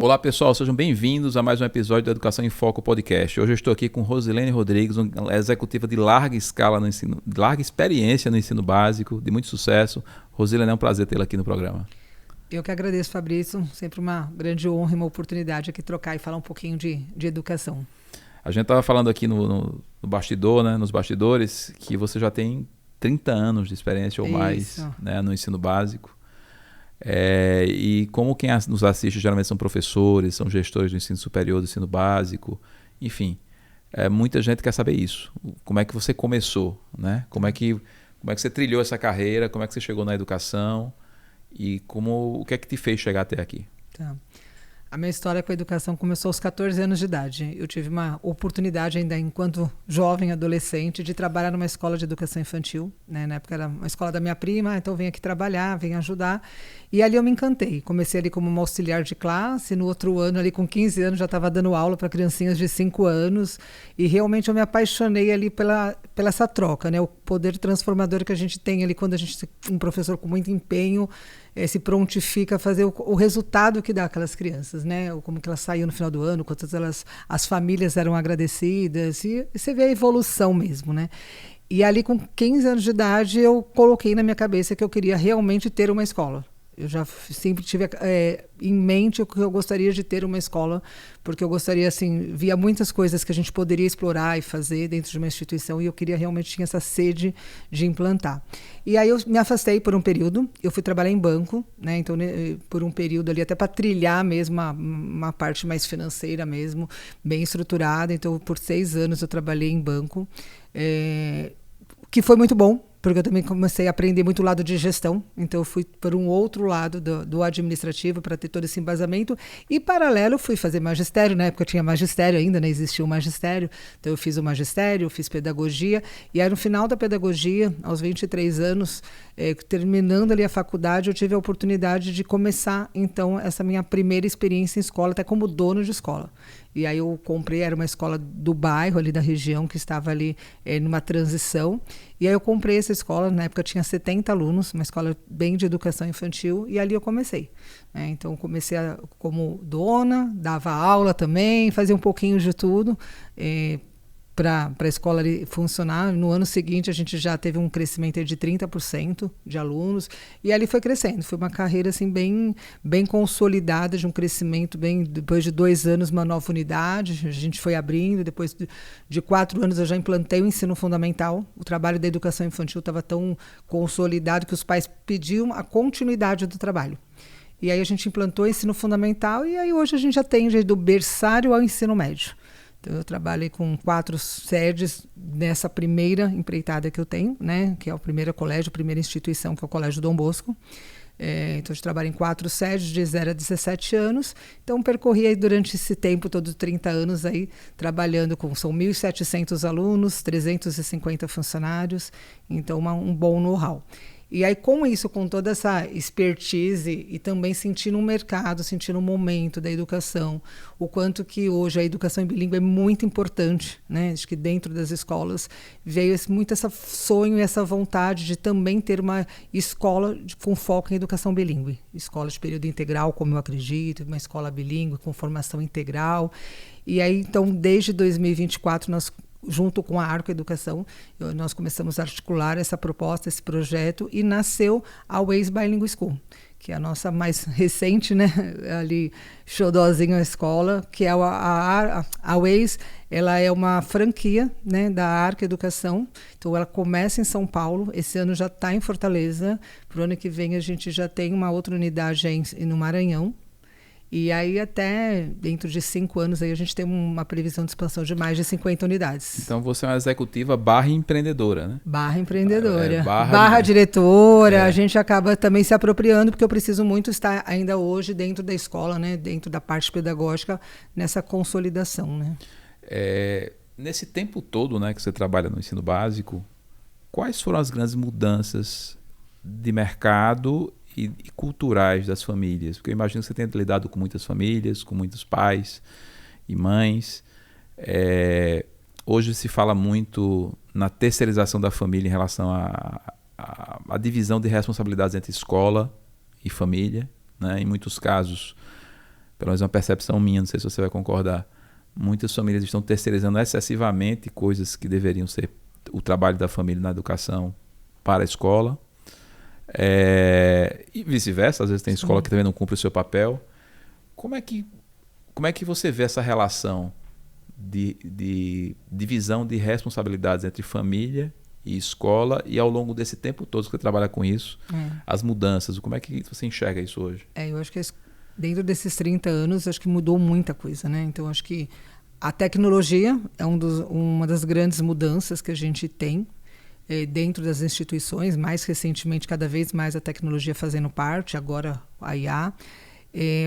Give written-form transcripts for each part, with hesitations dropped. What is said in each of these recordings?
Olá pessoal, sejam bem-vindos a mais um episódio do Educação em Foco Podcast. Hoje eu estou aqui com Rosilene Rodrigues, uma executiva de larga escala no ensino, de larga experiência no ensino básico, de muito sucesso. Rosilene, é um prazer tê-la aqui no programa. Eu que agradeço, Fabrício. Sempre uma grande honra e uma oportunidade aqui trocar e falar um pouquinho de educação. A gente estava falando aqui no bastidor, né, nos bastidores, que você já tem 30 anos de experiência ou mais, né, no ensino básico. E como quem nos assiste geralmente são professores, são gestores do ensino superior, do ensino básico, enfim, muita gente quer saber isso. Como é que você começou, né? Como é que você trilhou essa carreira, como é que você chegou na educação e o que é que te fez chegar até aqui? Tá. A minha história com a educação começou aos 14 anos de idade. Eu tive uma oportunidade ainda enquanto jovem, adolescente, de trabalhar numa escola de educação infantil, né? Na época era uma escola da minha prima, então vim aqui trabalhar, vim ajudar. E ali eu me encantei. Comecei ali como uma auxiliar de classe, no outro ano, ali com 15 anos, já estava dando aula para criancinhas de 5 anos. E realmente eu me apaixonei ali pela essa troca, né? O poder transformador que a gente tem ali quando a gente um professor com muito empenho se prontifica a fazer o resultado que dá aquelas crianças, né? Como que elas saíam no final do ano, quantas as famílias eram agradecidas, e você vê a evolução mesmo, né? E ali com 15 anos de idade eu coloquei na minha cabeça que eu queria realmente ter uma escola. Eu já sempre tive em mente o que eu gostaria de ter uma escola, porque eu gostaria, assim, via muitas coisas que a gente poderia explorar e fazer dentro de uma instituição e eu queria realmente, tinha essa sede de implantar. E aí eu me afastei por um período, eu fui trabalhar em banco, né? Então, por um período ali, até para trilhar mesmo uma parte mais financeira mesmo, bem estruturada. Então, por 6 anos eu trabalhei em banco, que foi muito bom, porque eu também comecei a aprender muito o lado de gestão, então eu fui para um outro lado do administrativo para ter todo esse embasamento, e paralelo fui fazer magistério, na época tinha magistério ainda, né? Existia o magistério, então eu fiz o magistério, fiz pedagogia, e aí no final da pedagogia, aos 23 anos, terminando ali a faculdade, eu tive a oportunidade de começar, então, essa minha primeira experiência em escola, até como dono de escola. E aí eu comprei, era uma escola do bairro ali da região, que estava ali numa transição. E aí eu comprei essa escola, na época tinha 70 alunos, uma escola bem de educação infantil, e ali eu comecei. Então comecei como dona, dava aula também, fazia um pouquinho de tudo, para a escola ali funcionar. No ano seguinte a gente já teve um crescimento de 30% de alunos, e ali foi crescendo, foi uma carreira assim bem consolidada, de um crescimento depois de 2 anos uma nova unidade, a gente foi abrindo, depois de 4 anos eu já implantei o ensino fundamental, o trabalho da educação infantil estava tão consolidado que os pais pediam a continuidade do trabalho. E aí a gente implantou o ensino fundamental, e aí hoje a gente já tem do berçário ao ensino médio. Então, eu trabalhei com 4 sedes nessa primeira empreitada que eu tenho, né? Que é o primeiro colégio, a primeira instituição, que é o Colégio Dom Bosco. Então, eu trabalho em 4 sedes, de 0 a 17 anos. Então, percorri aí durante esse tempo, todos 30 anos, aí, trabalhando são 1.700 alunos, 350 funcionários. Então, um bom know-how. E aí, com isso, com toda essa expertise e também sentindo um mercado, sentindo um momento da educação, o quanto que hoje a educação bilíngue é muito importante, né? Acho que dentro das escolas veio muito esse sonho e essa vontade de também ter uma escola com foco em educação bilíngue. Escola de período integral, como eu acredito, uma escola bilíngue com formação integral. E aí, então, desde 2024, nós, junto com a Arco Educação, nós começamos a articular essa proposta, esse projeto, e nasceu a Ways Bilingual School, que é a nossa mais recente, né, ali, xodózinho a escola, que é a Ways, ela é uma franquia, né, da Arco Educação. Então ela começa em São Paulo, esse ano já está em Fortaleza, para o ano que vem a gente já tem uma outra unidade no Maranhão. E aí até dentro de 5 anos aí a gente tem uma previsão de expansão de mais de 50 unidades. Então você é uma executiva barra empreendedora, né? Barra empreendedora, barra diretora. A gente acaba também se apropriando, porque eu preciso muito estar ainda hoje dentro da escola, né? Dentro da parte pedagógica, nessa consolidação, né? Nesse tempo todo, né, que você trabalha no ensino básico, quais foram as grandes mudanças de mercado e culturais das famílias? Porque eu imagino que você tenha lidado com muitas famílias, com muitos pais e mães. Hoje se fala muito na terceirização da família em relação à divisão de responsabilidades entre escola e família, né? Em muitos casos, pelo menos uma percepção minha, não sei se você vai concordar, muitas famílias estão terceirizando excessivamente coisas que deveriam ser o trabalho da família na educação para a escola. E vice-versa, às vezes tem escola que também não cumpre o seu papel. Como é que você vê essa relação de divisão de responsabilidades entre família e escola, e ao longo desse tempo todo que você trabalha com isso, as mudanças, como é que você enxerga isso hoje? Eu acho que dentro desses 30 anos, acho que mudou muita coisa, né? Então, acho que a tecnologia é uma das grandes mudanças que a gente tem dentro das instituições, mais recentemente, cada vez mais a tecnologia fazendo parte, agora a IA.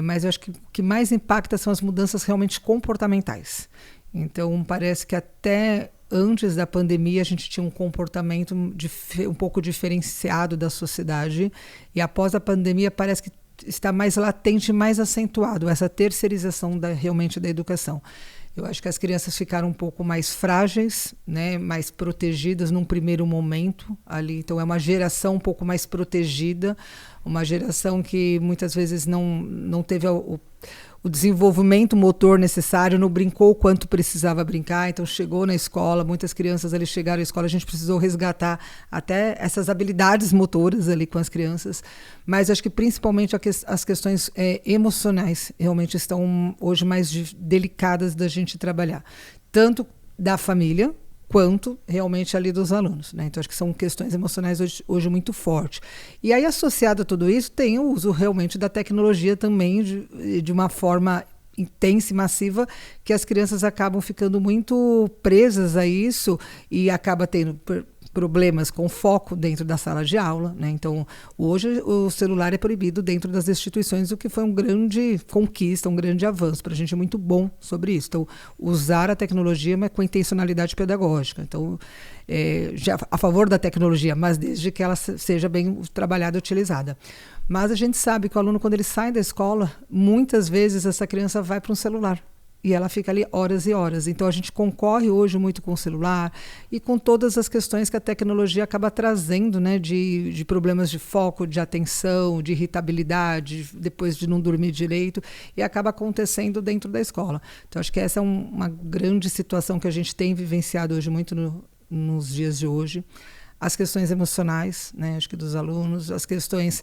Mas eu acho que o que mais impacta são as mudanças realmente comportamentais. Então, parece que até antes da pandemia a gente tinha um comportamento um pouco diferenciado da sociedade, e após a pandemia parece que está mais latente, mais acentuado essa terceirização realmente da educação. Eu acho que as crianças ficaram um pouco mais frágeis, né, mais protegidas num primeiro momento ali. Então é uma geração um pouco mais protegida, uma geração que muitas vezes não teve o desenvolvimento motor necessário, não brincou o quanto precisava brincar, então chegou na escola, muitas crianças ali chegaram à escola, a gente precisou resgatar até essas habilidades motoras ali com as crianças, mas acho que principalmente as questões emocionais realmente estão hoje mais delicadas da gente trabalhar, tanto da família, quanto realmente ali dos alunos, né? Então acho que são questões emocionais hoje muito fortes. E aí, associado a tudo isso, tem o uso realmente da tecnologia também de uma forma intensa e massiva, que as crianças acabam ficando muito presas a isso e acaba tendo problemas com foco dentro da sala de aula, né? Então, hoje o celular é proibido dentro das instituições, o que foi uma grande conquista, um grande avanço. Para a gente é muito bom sobre isso. Então, usar a tecnologia, mas com intencionalidade pedagógica. Então, já a favor da tecnologia, mas desde que ela seja bem trabalhada e utilizada. Mas a gente sabe que o aluno, quando ele sai da escola, muitas vezes essa criança vai para um celular. E ela fica ali horas e horas. Então, a gente concorre hoje muito com o celular e com todas as questões que a tecnologia acaba trazendo, né, de problemas de foco, de atenção, de irritabilidade, depois de não dormir direito, e acaba acontecendo dentro da escola. Então, acho que essa é uma grande situação que a gente tem vivenciado hoje muito nos dias de hoje. As questões emocionais, né, acho que dos alunos, as questões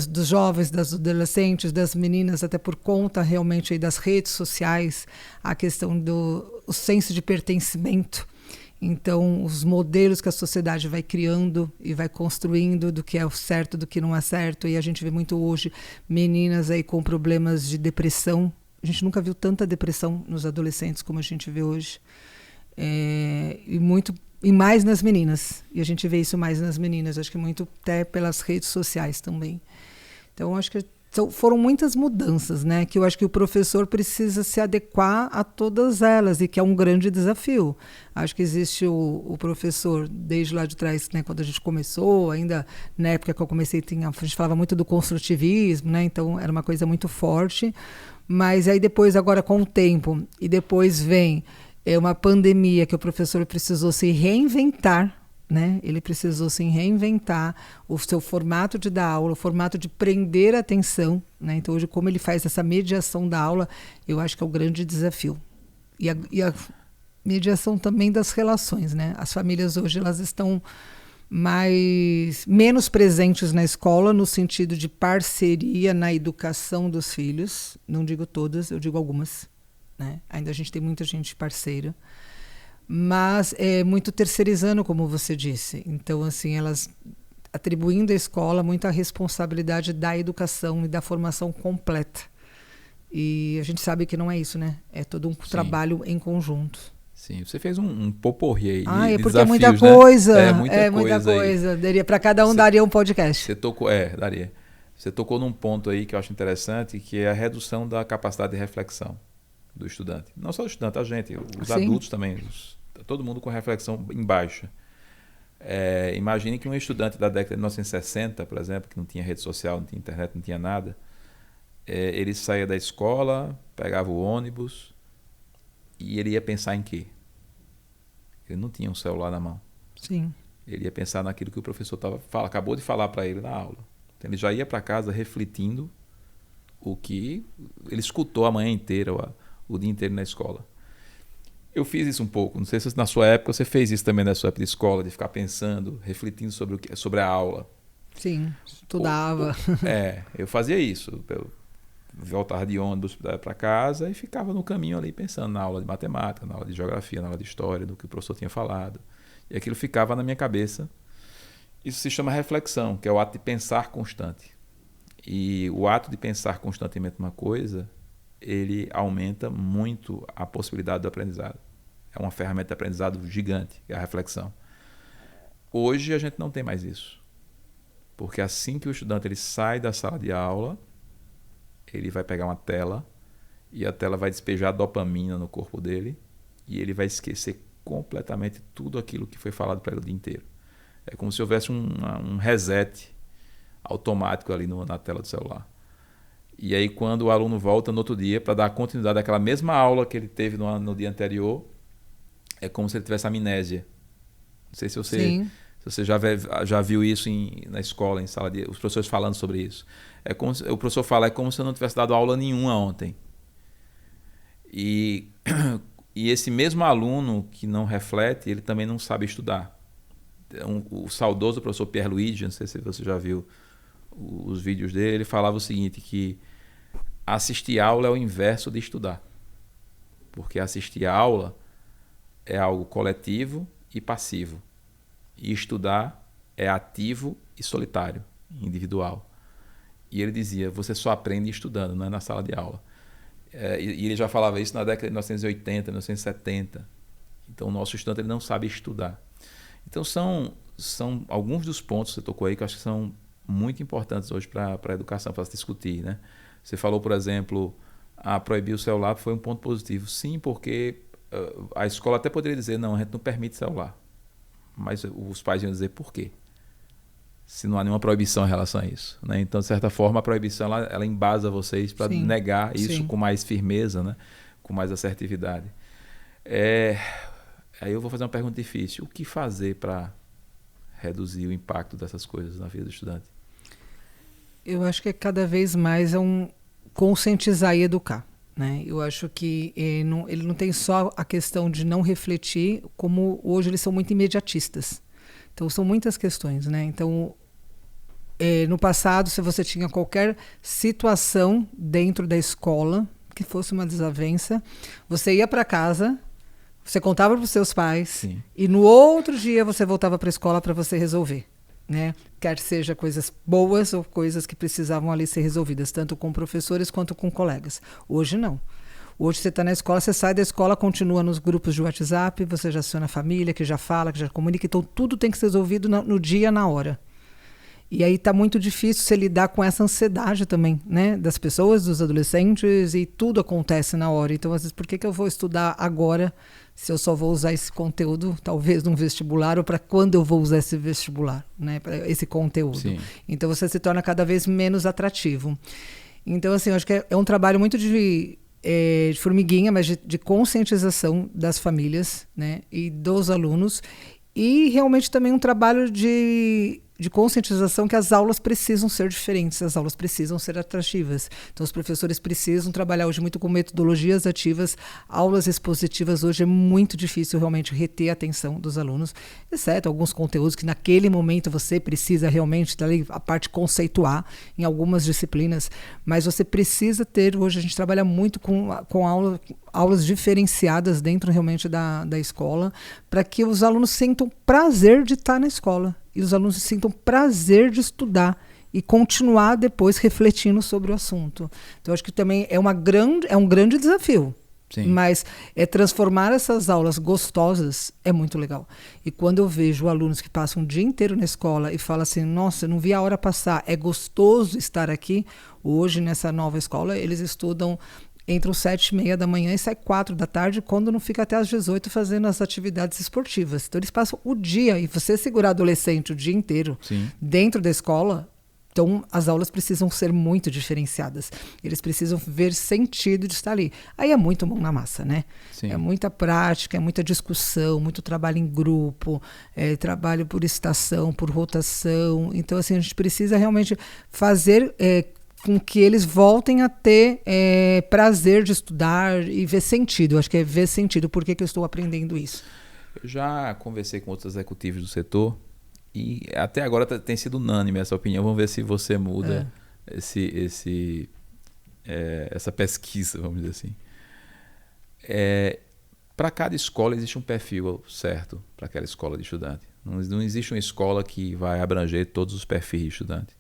dos jovens, das adolescentes, das meninas, até por conta realmente aí das redes sociais, a questão o senso de pertencimento. Então, os modelos que a sociedade vai criando e vai construindo do que é o certo, do que não é certo, e a gente vê muito hoje meninas aí com problemas de depressão. A gente nunca viu tanta depressão nos adolescentes como a gente vê hoje. E mais nas meninas. E a gente vê isso mais nas meninas, acho que muito até pelas redes sociais também. Então, acho que foram muitas mudanças, né? Que eu acho que o professor precisa se adequar a todas elas, e que é um grande desafio. Acho que existe o professor, desde lá de trás, né, quando a gente começou, ainda na época que eu comecei, a gente falava muito do construtivismo, né? Então, era uma coisa muito forte. Mas aí depois, agora com o tempo, e depois vem uma pandemia que o professor precisou se reinventar, né? Ele precisou se reinventar o seu formato de dar aula, o formato de prender a atenção, né? Então, hoje, como ele faz essa mediação da aula, eu acho que é o grande desafio. E a mediação também das relações, né? As famílias hoje, elas estão menos presentes na escola, no sentido de parceria na educação dos filhos. Não digo todas, eu digo algumas. Né? Ainda a gente tem muita gente parceira, mas é muito terceirizando, como você disse. Então, assim, elas atribuindo à escola muita responsabilidade da educação e da formação completa. E a gente sabe que não é isso, né? É todo um trabalho em conjunto. Sim, você fez um poporri aí de porque desafios, é muita coisa. Né? Muita coisa. Para cada um daria um podcast. Você tocou, daria. Você tocou num ponto aí que eu acho interessante, que é a redução da capacidade de reflexão do estudante. Não só o estudante, a gente, os Sim. adultos também, todo mundo com reflexão em baixa. Imagine que um estudante da década de 1960, por exemplo, que não tinha rede social, não tinha internet, não tinha nada, ele saía da escola, pegava o ônibus e ele ia pensar em quê? Ele não tinha um celular na mão. Sim. Ele ia pensar naquilo que o professor acabou de falar para ele na aula. Então, ele já ia para casa refletindo o que ele escutou a manhã inteira, o dia inteiro na escola. Eu fiz isso um pouco, não sei se na sua época você fez isso também na sua época de escola, de ficar pensando, refletindo sobre a aula. Sim, estudava. Eu fazia isso. Eu voltava de ônibus para casa e ficava no caminho ali pensando na aula de matemática, na aula de geografia, na aula de história, do que o professor tinha falado. E aquilo ficava na minha cabeça. Isso se chama reflexão, que é o ato de pensar constante. E o ato de pensar constantemente uma coisa, ele aumenta muito a possibilidade do aprendizado. É uma ferramenta de aprendizado gigante, que é a reflexão. Hoje a gente não tem mais isso. Porque assim que o estudante ele sai da sala de aula, ele vai pegar uma tela e a tela vai despejar dopamina no corpo dele e ele vai esquecer completamente tudo aquilo que foi falado para ele o dia inteiro. É como se houvesse um reset automático ali na tela do celular. E aí quando o aluno volta no outro dia para dar continuidade àquela mesma aula que ele teve no dia anterior, é como se ele tivesse amnésia. Não sei se você já viu isso na escola, em sala de... Os professores falando sobre isso. O professor fala, é como se eu não tivesse dado aula nenhuma ontem. E esse mesmo aluno que não reflete, ele também não sabe estudar. O saudoso professor Pierre Luigi, não sei se você já viu os vídeos dele, ele falava o seguinte, que assistir aula é o inverso de estudar. Porque assistir aula é algo coletivo e passivo. E estudar é ativo e solitário, individual. E ele dizia, você só aprende estudando, não é na sala de aula. E ele já falava isso na década de 1980, 1970. Então o nosso estudante ele não sabe estudar. Então são alguns dos pontos que você tocou aí que eu acho que são muito importantes hoje para a educação, para se discutir, né? Você falou, por exemplo, proibir o celular foi um ponto positivo. Sim, porque a escola até poderia dizer, não, a gente não permite celular. Mas os pais iam dizer por quê? Se não há nenhuma proibição em relação a isso, né? Então, de certa forma, a proibição ela embasa vocês para negar isso com mais firmeza, né? Com mais assertividade. Aí eu vou fazer uma pergunta difícil. O que fazer para reduzir o impacto dessas coisas na vida do estudante? Eu acho que cada vez mais conscientizar e educar. Né? Eu acho que ele não tem só a questão de não refletir, como hoje eles são muito imediatistas. Então são muitas questões, né? Então no passado, se você tinha qualquer situação dentro da escola que fosse uma desavença, você ia para casa, você contava para os seus pais. Sim. E no outro dia você voltava para a escola para você resolver. Né? Quer seja coisas boas ou coisas que precisavam ali ser resolvidas, tanto com professores quanto com colegas. Hoje não. Hoje você está na escola, você sai da escola, continua nos grupos de WhatsApp, você já aciona a família, que já fala, que já comunica, então tudo tem que ser resolvido no dia, na hora. E aí está muito difícil você lidar com essa ansiedade também, né? Das pessoas, dos adolescentes, e tudo acontece na hora. Então, às vezes, por que eu vou estudar agora se eu só vou usar esse conteúdo, talvez, num vestibular, ou para quando eu vou usar esse vestibular, né? Para esse conteúdo. Sim. Então, você se torna cada vez menos atrativo. Então, assim, eu acho que é um trabalho muito de formiguinha, mas de conscientização das famílias, né? E dos alunos. E realmente também um trabalho de conscientização que as aulas precisam ser diferentes, as aulas precisam ser atrativas. Então, os professores precisam trabalhar hoje muito com metodologias ativas, aulas expositivas. Hoje é muito difícil realmente reter a atenção dos alunos, exceto alguns conteúdos que naquele momento você precisa realmente, a parte conceituar em algumas disciplinas, mas você precisa ter, hoje a gente trabalha muito com aulas diferenciadas dentro realmente da escola, para que os alunos sintam prazer de estar na escola. E os alunos sintam prazer de estudar e continuar depois refletindo sobre o assunto. Então, acho que também é um grande desafio. Sim. Mas transformar essas aulas gostosas é muito legal. E quando eu vejo alunos que passam o dia inteiro na escola e falam assim, nossa, eu não vi a hora passar, é gostoso estar aqui. Hoje, nessa nova escola, eles estudam entre os 7h30 da manhã e sai 4 da tarde, quando não fica até às 18 fazendo as atividades esportivas. Então eles passam o dia, e você segurar adolescente o dia inteiro dentro da escola, então as aulas precisam ser muito diferenciadas. Eles precisam ver sentido de estar ali. Aí é muito mão na massa, né? Sim. É muita prática, é muita discussão, muito trabalho em grupo, trabalho por estação, por rotação. Então, assim, a gente precisa realmente fazer... com que eles voltem a ter prazer de estudar e ver sentido. Eu acho que é ver sentido. Por que eu estou aprendendo isso? Eu já conversei com outros executivos do setor e até agora tem sido unânime essa opinião. Vamos ver se você muda essa pesquisa, vamos dizer assim. Para cada escola existe um perfil certo para aquela escola de estudante. Não existe uma escola que vai abranger todos os perfis de estudante.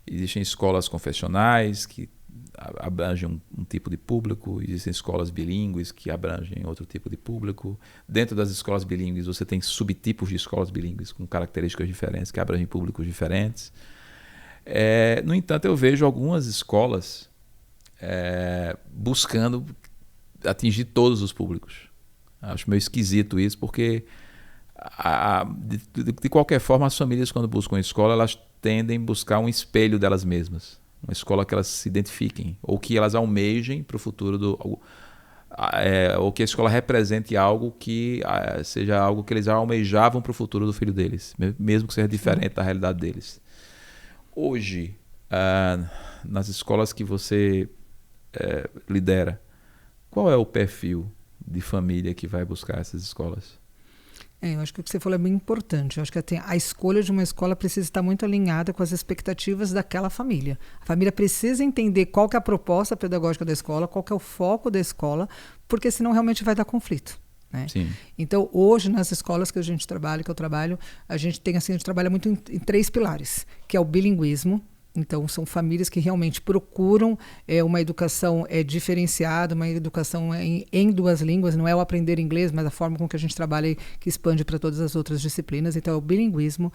Existem escolas confessionais que abrangem um tipo de público, existem escolas bilíngues que abrangem outro tipo de público. Dentro das escolas bilíngues você tem subtipos de escolas bilíngues com características diferentes que abrangem públicos diferentes. No entanto, eu vejo algumas escolas buscando atingir todos os públicos. Acho meio esquisito isso, porque de qualquer forma as famílias, quando buscam uma escola, elas tendem a buscar um espelho delas mesmas, uma escola que elas se identifiquem ou que elas almejem para o futuro ou que a escola represente algo que seja algo que eles almejavam para o futuro do filho deles, mesmo que seja diferente da realidade deles. Hoje, nas escolas que você lidera, qual é o perfil de família que vai buscar essas escolas? Eu acho que o que você falou é bem importante. Eu acho que a escolha de uma escola precisa estar muito alinhada com as expectativas daquela família. A família precisa entender qual que é a proposta pedagógica da escola, qual que é o foco da escola, porque senão realmente vai dar conflito. Né? Sim. Então, hoje, nas escolas que a gente trabalha, que eu trabalho, a gente trabalha muito em 3 pilares, que é o bilinguismo. Então, são famílias que realmente procuram uma educação diferenciada, uma educação em 2 línguas. Não é o aprender inglês, mas a forma com que a gente trabalha que expande para todas as outras disciplinas. Então, é o bilinguismo,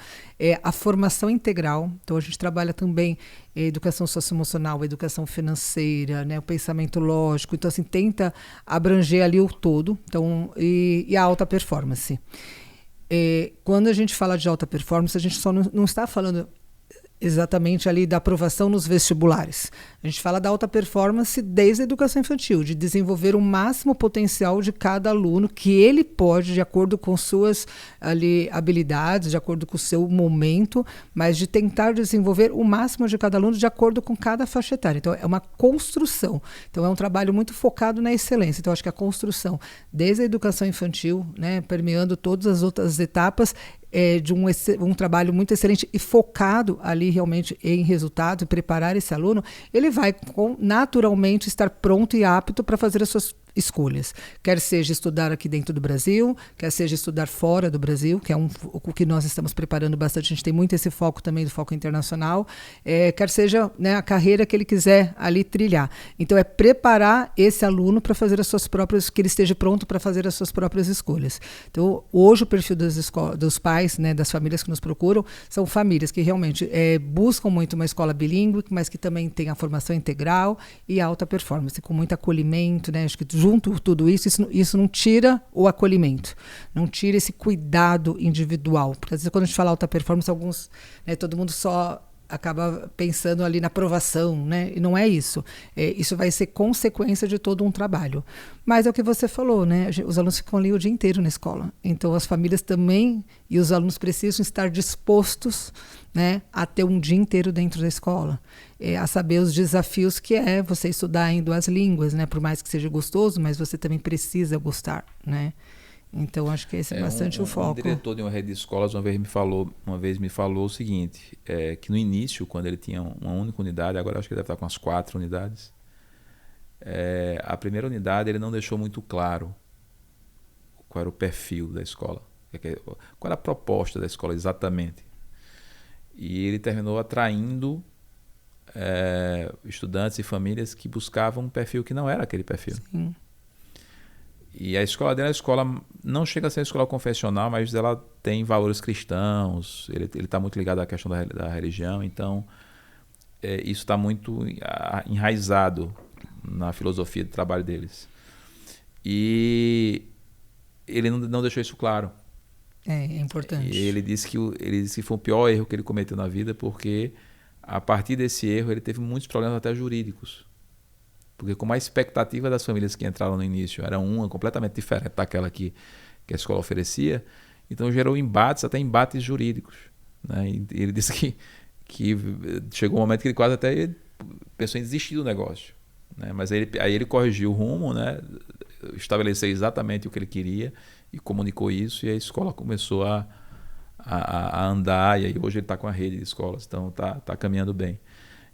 a formação integral. Então, a gente trabalha também educação socioemocional, educação financeira, né, o pensamento lógico. Então, assim, tenta abranger ali o todo. Então, e a alta performance. Quando a gente fala de alta performance, a gente só não está falando exatamente ali da aprovação nos vestibulares. A gente fala da alta performance desde a educação infantil, de desenvolver o máximo potencial de cada aluno que ele pode, de acordo com suas habilidades, de acordo com o seu momento, mas de tentar desenvolver o máximo de cada aluno de acordo com cada faixa etária. Então, é uma construção. Então, é um trabalho muito focado na excelência. Então, acho que a construção, desde a educação infantil, né, permeando todas as outras etapas, de um trabalho muito excelente e focado ali realmente em resultado e preparar esse aluno, ele vai naturalmente estar pronto e apto para fazer as suas escolhas. Quer seja estudar aqui dentro do Brasil, quer seja estudar fora do Brasil, que é o que nós estamos preparando bastante. A gente tem muito esse foco também, do foco internacional. Quer seja, né, a carreira que ele quiser ali trilhar. Então, é preparar esse aluno para fazer as suas próprias, que ele esteja pronto para fazer as suas próprias escolhas. Então, hoje o perfil dos pais, né, das famílias que nos procuram, são famílias que realmente buscam muito uma escola bilíngue, mas que também tem a formação integral e alta performance, com muito acolhimento, né? Acho que junto tudo isso não tira o acolhimento, não tira esse cuidado individual. Porque às vezes quando a gente fala alta performance, todo mundo só acaba pensando ali na aprovação, né? E não é isso. Isso vai ser consequência de todo um trabalho. Mas é o que você falou, né? Os alunos ficam ali o dia inteiro na escola. Então, as famílias também e os alunos precisam estar dispostos, né, a ter um dia inteiro dentro da escola. A saber os desafios que é você estudar em 2 línguas, né? Por mais que seja gostoso, mas você também precisa gostar, né? Então, acho que esse é bastante o foco. Um diretor de uma rede de escolas uma vez me falou o seguinte, que no início, quando ele tinha uma única unidade, agora acho que ele deve estar com as 4 unidades, a primeira unidade ele não deixou muito claro qual era o perfil da escola, qual era a proposta da escola exatamente. E ele terminou atraindo estudantes e famílias que buscavam um perfil que não era aquele perfil. Sim. E a escola dele, a escola não chega a ser uma escola confessional, mas ela tem valores cristãos, ele está muito ligado à questão da religião, então isso está muito enraizado na filosofia de trabalho deles. E ele não deixou isso claro. É importante. E ele disse que foi o pior erro que ele cometeu na vida, porque a partir desse erro ele teve muitos problemas até jurídicos. Porque como a expectativa das famílias que entraram no início era uma completamente diferente daquela que a escola oferecia, então gerou até embates jurídicos. Né? E ele disse que que chegou um momento que ele quase até pensou em desistir do negócio, né? Mas aí ele corrigiu o rumo, né? Estabeleceu exatamente o que ele queria e comunicou isso, e a escola começou a andar, e aí hoje ele está com a rede de escolas, então está caminhando bem.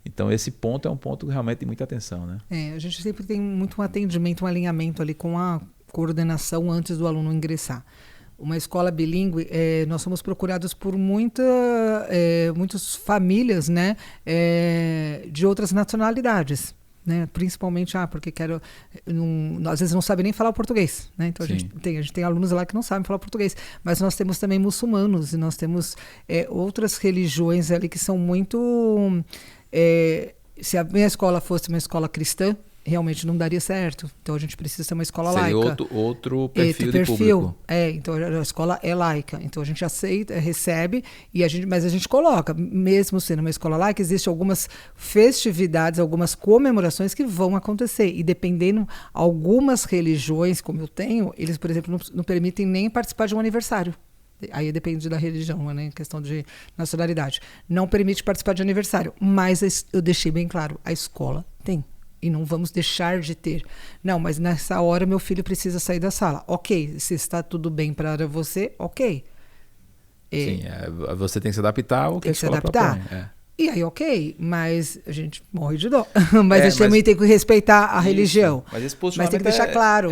Então esse ponto é um ponto realmente de muita atenção, né? A gente sempre tem muito um atendimento, um alinhamento ali com a coordenação antes do aluno ingressar. Uma escola bilíngue, nós somos procurados por muitas famílias, né, de outras nacionalidades. Né? Principalmente, porque às vezes não sabe nem falar o português, né? Então a gente tem alunos lá que não sabem falar português, mas nós temos também muçulmanos e nós temos outras religiões ali que são muito... se a minha escola fosse uma escola cristã, realmente não daria certo. Então a gente precisa ter uma escola laica. Outro perfil de público. Então a escola é laica. Então a gente aceita, recebe, mas a gente coloca, mesmo sendo uma escola laica, existem algumas festividades, algumas comemorações que vão acontecer. E dependendo, algumas religiões, como eu tenho, eles, por exemplo, não permitem nem participar de um aniversário. Aí depende da religião, né? Questão de nacionalidade. Não permite participar de aniversário. Mas eu deixei bem claro, a escola tem. E não vamos deixar de ter. Não, mas nessa hora meu filho precisa sair da sala. Ok, se está tudo bem para você, ok. Sim, você tem que se adaptar ao que a escola propõe. E aí, ok, mas a gente morre de dó. Mas a gente também tem que respeitar a religião. Mas esse posicionamento tem que deixar claro.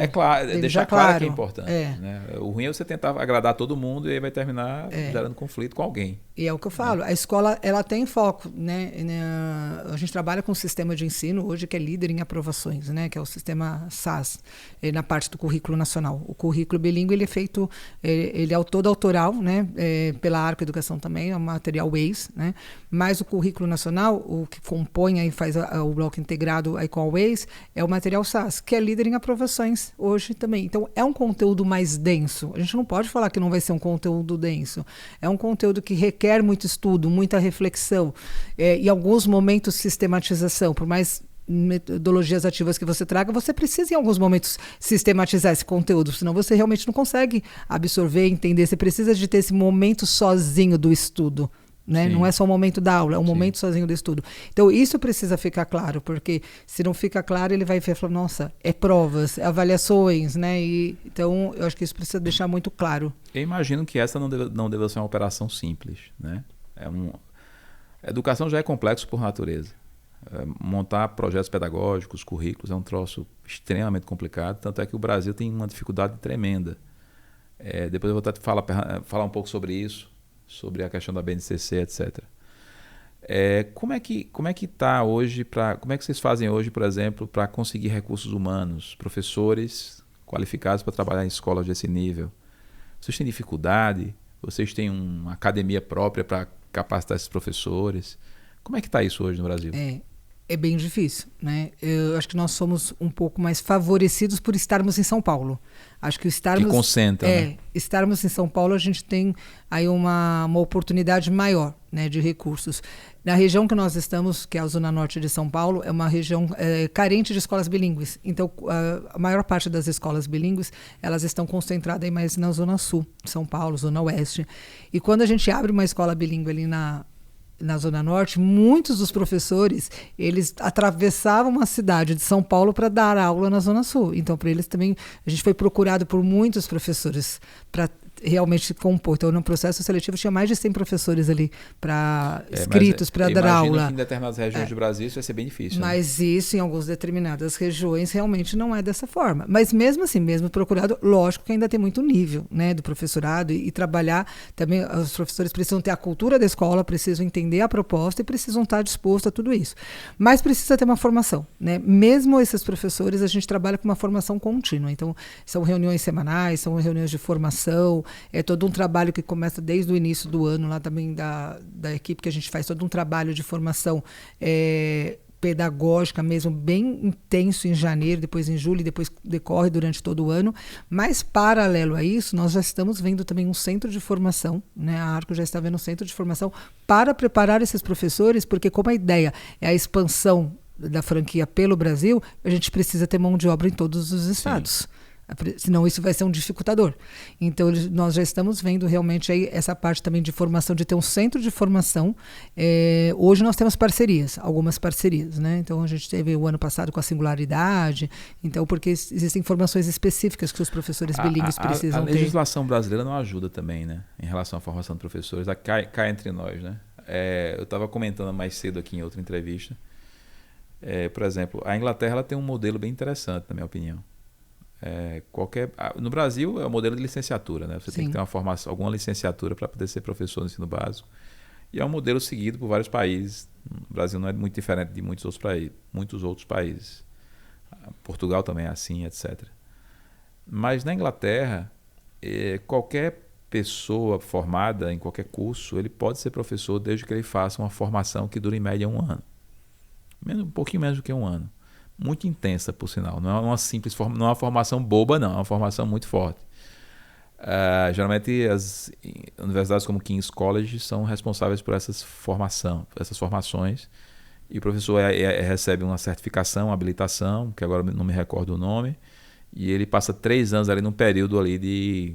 Deixar claro que é importante. Né? O ruim é você tentar agradar todo mundo e aí vai terminar gerando conflito com alguém. E é o que eu falo, a escola ela tem foco, né? A gente trabalha com um sistema de ensino hoje que é líder em aprovações, né? Que é o sistema SAS, na parte do currículo nacional. O currículo bilíngue ele é feito, ele é todo autoral, né? Pela Arco Educação também, é um material Waze, né? Mas o currículo nacional, o que compõe e faz o bloco integrado aí com a Waze, é o material SAS, que é líder em aprovações hoje também. Então é um conteúdo mais denso. A gente não pode falar que não vai ser um conteúdo denso. É um conteúdo que requer muito estudo, muita reflexão, em alguns momentos sistematização, por mais metodologias ativas que você traga, você precisa em alguns momentos sistematizar esse conteúdo, senão você realmente não consegue absorver, entender, você precisa de ter esse momento sozinho do estudo. Né? Não é só o momento da aula, é um momento sozinho do estudo. Então, isso precisa ficar claro, porque se não fica claro, ele vai falar, nossa, é avaliações, né? Então, eu acho que isso precisa deixar muito claro. Eu imagino que essa não deva ser uma operação simples, né? A educação já é complexo por natureza. Montar projetos pedagógicos, currículos, é um troço extremamente complicado, tanto é que o Brasil tem uma dificuldade tremenda. Depois eu vou até falar um pouco sobre isso, sobre a questão da BNCC, etc. Como é que está hoje, como é que vocês fazem hoje, por exemplo, para conseguir recursos humanos, professores qualificados para trabalhar em escolas desse nível? Vocês têm dificuldade? Vocês têm uma academia própria para capacitar esses professores? Como é que está isso hoje no Brasil? É bem difícil, né? Eu acho que nós somos um pouco mais favorecidos por estarmos em São Paulo. Acho que que concentra, né? Estarmos em São Paulo, a gente tem aí uma oportunidade maior, né, de recursos. Na região que nós estamos, que é a Zona Norte de São Paulo, é uma região carente de escolas bilíngues. Então, a maior parte das escolas bilíngues, elas estão concentradas aí mais na Zona Sul de São Paulo, Zona Oeste. E quando a gente abre uma escola bilíngue ali na Zona Norte, muitos dos professores, eles atravessavam a cidade de São Paulo para dar aula na Zona Sul. Então, para eles também, a gente foi procurado por muitos professores para realmente compor. Então, no processo seletivo, tinha mais de 100 professores ali inscritos para dar aula. Imagino que em determinadas regiões do Brasil isso vai ser bem difícil. Mas isso, em algumas determinadas regiões, realmente não é dessa forma. Mas mesmo assim, mesmo procurado, lógico que ainda tem muito nível, né, do professorado e trabalhar também. Os professores precisam ter a cultura da escola, precisam entender a proposta e precisam estar dispostos a tudo isso. Mas precisa ter uma formação, né? Mesmo esses professores, a gente trabalha com uma formação contínua. Então, são reuniões semanais, são reuniões de formação. É todo um trabalho que começa desde o início do ano, lá também da equipe, que a gente faz todo um trabalho de formação pedagógica mesmo, bem intenso em janeiro, depois em julho, e depois decorre durante todo o ano. Mas, paralelo a isso, nós já estamos vendo também um centro de formação, né? A Arco já está vendo um centro de formação para preparar esses professores, porque como a ideia é a expansão da franquia pelo Brasil, a gente precisa ter mão de obra em todos os estados. senão isso vai ser um dificultador. Então, nós já estamos vendo realmente aí essa parte também de formação, de ter um centro de formação. Hoje nós temos parcerias, algumas parcerias, né? Então, a gente teve o ano passado com a Singularidade, então, porque existem formações específicas que os professores bilíngues precisam ter. A legislação brasileira não ajuda também, né? Em relação à formação de professores, cai entre nós, né? Eu estava comentando mais cedo aqui em outra entrevista. Por exemplo, a Inglaterra ela tem um modelo bem interessante, na minha opinião. No Brasil é o modelo de licenciatura, né? Você tem que ter alguma licenciatura para poder ser professor no ensino básico. E é um modelo seguido por vários países. O Brasil não é muito diferente de muitos outros países. Portugal também é assim, etc. Mas na Inglaterra, qualquer pessoa formada em qualquer curso, ele pode ser professor desde que ele faça uma formação que dure em média 1 ano. Um pouquinho menos do que 1 ano. Muito intensa, por sinal. Não é uma simples não é uma formação boba, não. É uma formação muito forte. Geralmente, as universidades como King's College são responsáveis por essas formações. E o professor recebe uma certificação, uma habilitação, que agora não me recordo o nome. E ele passa 3 anos ali num período ali de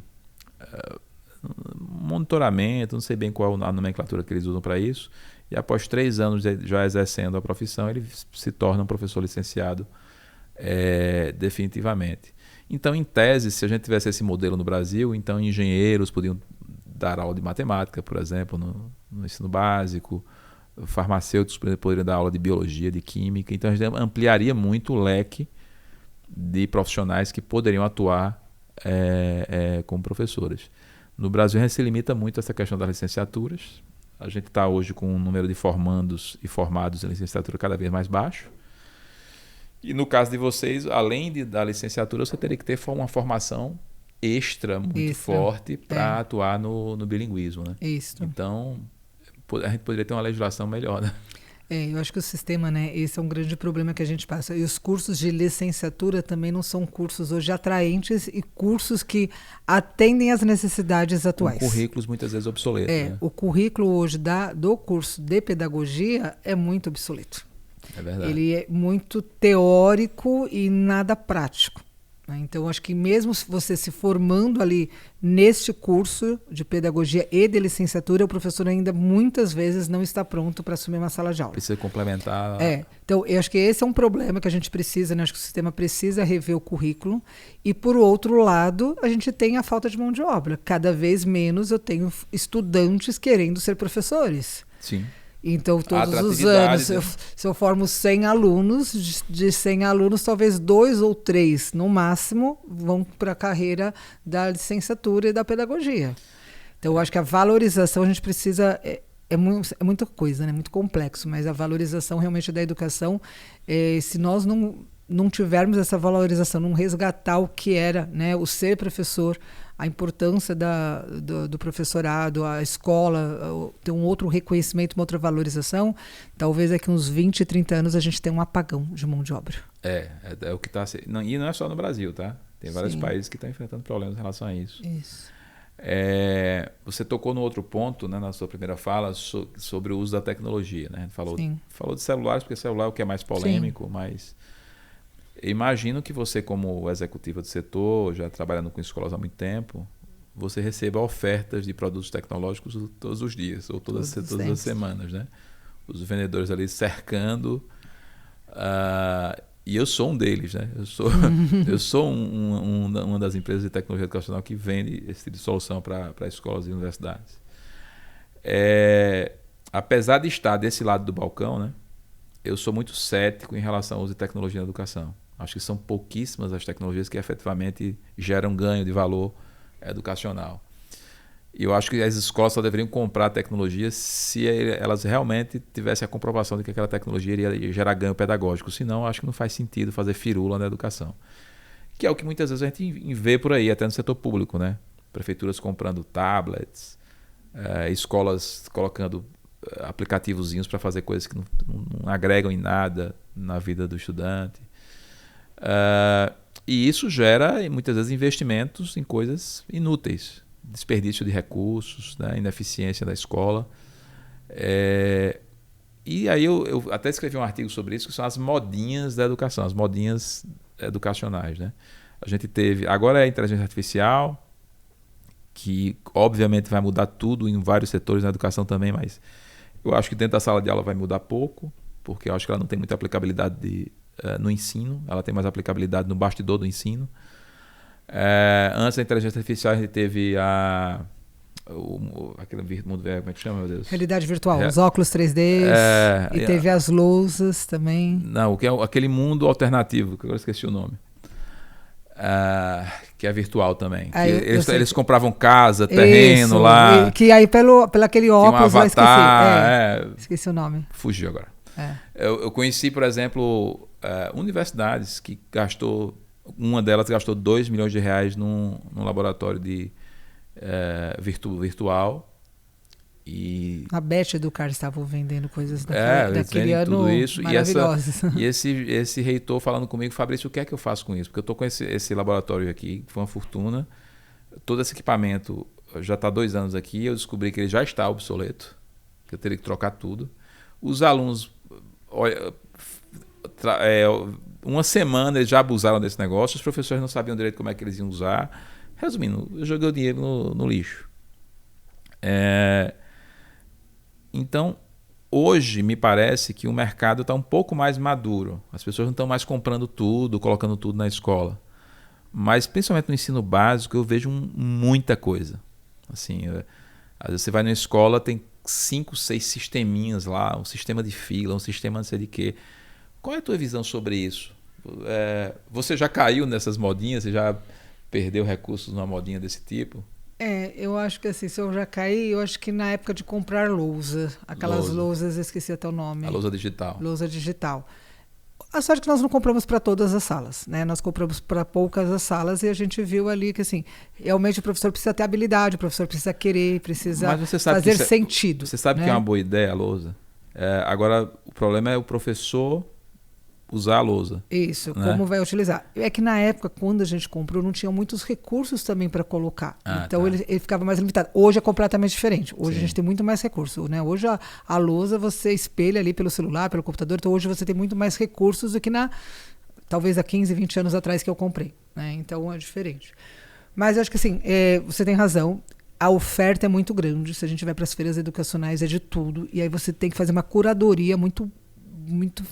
monitoramento, não sei bem qual a nomenclatura que eles usam para isso. E após 3 anos já exercendo a profissão, ele se torna um professor licenciado definitivamente. Então, em tese, se a gente tivesse esse modelo no Brasil, então engenheiros podiam dar aula de matemática, por exemplo, no ensino básico, farmacêuticos poderiam dar aula de biologia, de química. Então, a gente ampliaria muito o leque de profissionais que poderiam atuar como professores. No Brasil, a gente se limita muito a essa questão das licenciaturas. A gente está hoje com um número de formandos e formados em licenciatura cada vez mais baixo. E no caso de vocês, além da licenciatura, você teria que ter uma formação extra muito forte para atuar no bilinguismo, né? Isso. Então, a gente poderia ter uma legislação melhor, né? Eu acho que o sistema, né, esse é um grande problema que a gente passa. E os cursos de licenciatura também não são cursos hoje atraentes e cursos que atendem às necessidades atuais. Com currículos muitas vezes obsoletos. Né? O currículo hoje do curso de pedagogia é muito obsoleto. É verdade. Ele é muito teórico e nada prático. Então, acho que mesmo você se formando ali neste curso de pedagogia e de licenciatura, o professor ainda muitas vezes não está pronto para assumir uma sala de aula. Precisa complementar. Então, eu acho que esse é um problema que a gente precisa, né? Acho que o sistema precisa rever o currículo. E, por outro lado, a gente tem a falta de mão de obra. Cada vez menos eu tenho estudantes querendo ser professores. Sim. Então, todos os anos, se eu formo 100 alunos, de 100 alunos, talvez 2 ou 3, no máximo, vão para a carreira da licenciatura e da pedagogia. Então, eu acho que a valorização a gente precisa... É muita coisa, né? Muito complexo, mas a valorização realmente da educação, se nós não tivermos essa valorização, não resgatar o que era, né, o ser professor, a importância do professorado, a escola, ter um outro reconhecimento, uma outra valorização, talvez daqui uns 20, 30 anos a gente tenha um apagão de mão de obra. É o que está... E não é só no Brasil, tá? Tem vários países que estão enfrentando problemas em relação a isso. Isso. Você tocou no outro ponto, né, na sua primeira fala, sobre o uso da tecnologia. Né? A gente falou de celulares, porque celular é o que é mais polêmico, mas... Imagino que você, como executiva do setor, já trabalhando com escolas há muito tempo, você receba ofertas de produtos tecnológicos todos os dias, ou todas as semanas, né? Os vendedores ali cercando. E eu sou um deles, né? Eu sou uma das empresas de tecnologia educacional que vende esse tipo de solução para escolas e universidades. Apesar de estar desse lado do balcão, né? Eu sou muito cético em relação ao uso de tecnologia na educação. Acho que são pouquíssimas as tecnologias que efetivamente geram ganho de valor educacional. E eu acho que as escolas só deveriam comprar tecnologia se elas realmente tivessem a comprovação de que aquela tecnologia iria gerar ganho pedagógico. Senão, acho que não faz sentido fazer firula na educação. Que é o que muitas vezes a gente vê por aí, até no setor público, né? Prefeituras comprando tablets, escolas colocando aplicativozinhos para fazer coisas que não agregam em nada na vida do estudante. E isso gera, muitas vezes, investimentos em coisas inúteis. Desperdício de recursos, né? Ineficiência da escola. E aí eu até escrevi um artigo sobre isso, que são as modinhas da educação, as modinhas educacionais. Né? A gente teve... Agora é a inteligência artificial, que obviamente vai mudar tudo em vários setores, na educação também, mas eu acho que dentro da sala de aula vai mudar pouco, porque eu acho que ela não tem muita aplicabilidade no ensino, ela tem mais aplicabilidade no bastidor do ensino. Antes da inteligência artificial, a gente teve aquele mundo, como é que chama, meu Deus? Realidade virtual, os óculos 3D, e teve as lousas também. Não, que é aquele mundo alternativo, que agora esqueci o nome. Que é virtual também. Eles compravam casa, terreno isso, lá. Que aí pelo aquele óculos lá esqueci. Esqueci o nome. Fugiu agora. Eu conheci, por exemplo, universidades que uma delas gastou 2 milhões de reais num laboratório de virtual. E a Beth Educar estavam vendendo coisas daquele ano tudo isso. Maravilhosas. E esse reitor falando comigo, Fabrício, o que é que eu faço com isso? Porque eu estou com esse laboratório aqui, que foi uma fortuna. Todo esse equipamento já está 2 anos aqui, eu descobri que ele já está obsoleto, que eu teria que trocar tudo. Os alunos, uma semana eles já abusaram desse negócio, os professores não sabiam direito como é que eles iam usar. Resumindo, eu joguei o dinheiro no lixo. Então, hoje me parece que o mercado está um pouco mais maduro. As pessoas não estão mais comprando tudo, colocando tudo na escola. Mas, principalmente no ensino básico, eu vejo muita coisa. Assim, às vezes você vai na escola, tem 5, 6 sisteminhas lá, um sistema de fila, um sistema não sei de quê. Qual é a tua visão sobre isso? Você já caiu nessas modinhas? Você já perdeu recursos numa modinha desse tipo? Eu acho que assim, se eu já caí, eu acho que na época de comprar lousa, aquelas lousas, eu esqueci até o nome. A lousa digital. Lousa digital. A sorte é que nós não compramos para todas as salas, né? Nós compramos para poucas as salas e a gente viu ali que assim, realmente o professor precisa ter habilidade, o professor precisa querer, precisa fazer sentido. Você sabe, né, que é uma boa ideia a lousa. Agora, o problema é o professor usar a lousa. Isso, né? Como vai utilizar. É que na época, quando a gente comprou, não tinha muitos recursos também para colocar. Então ele ficava mais limitado. Hoje é completamente diferente. Hoje a gente tem muito mais recursos, né? Hoje a lousa você espelha ali pelo celular, pelo computador. Então hoje você tem muito mais recursos do que talvez há 15, 20 anos atrás que eu comprei, né? Então é diferente. Mas eu acho que assim, você tem razão. A oferta é muito grande. Se a gente vai para as feiras educacionais, é de tudo. E aí você tem que fazer uma curadoria muito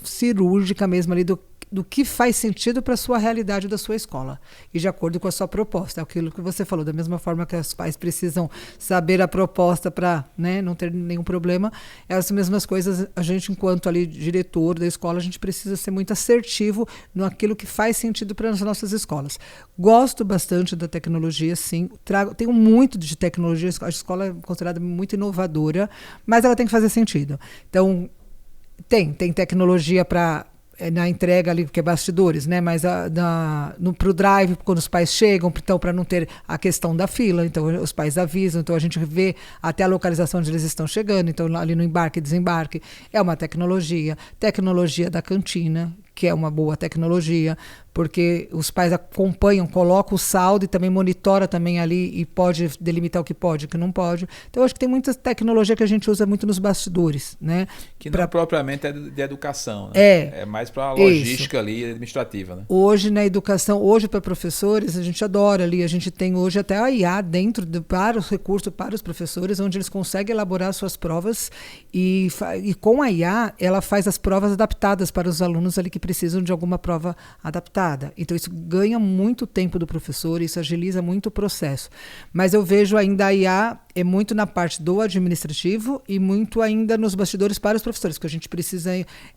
cirúrgica mesmo ali do que faz sentido para a sua realidade da sua escola e de acordo com a sua proposta. É aquilo que você falou, da mesma forma que os pais precisam saber a proposta para, né, não ter nenhum problema, as mesmas coisas, a gente enquanto ali diretor da escola, a gente precisa ser muito assertivo naquilo que faz sentido para as nossas escolas. Gosto bastante da tecnologia, sim, tenho muito de tecnologia, a escola é considerada muito inovadora, mas ela tem que fazer sentido. Então, tem tecnologia para na entrega ali, que é bastidores, né? Mas pro drive, quando os pais chegam, então para não ter a questão da fila, então os pais avisam, então a gente vê até a localização onde eles estão chegando, então ali no embarque e desembarque é uma tecnologia da cantina, que é uma boa tecnologia, porque os pais acompanham, colocam o saldo e também monitora também ali e pode delimitar o que pode e o que não pode. Então, eu acho que tem muita tecnologia que a gente usa muito nos bastidores, né? Que não propriamente é de educação, né? É mais para a logística ali administrativa, né? Hoje, na educação, para professores, a gente adora ali, a gente tem hoje até a IA dentro para os recursos para os professores, onde eles conseguem elaborar suas provas e com a IA, ela faz as provas adaptadas para os alunos ali que precisam de alguma prova adaptada. Então, isso ganha muito tempo do professor, isso agiliza muito o processo. Mas eu vejo ainda a IA muito na parte do administrativo e muito ainda nos bastidores para os professores, que a gente precisa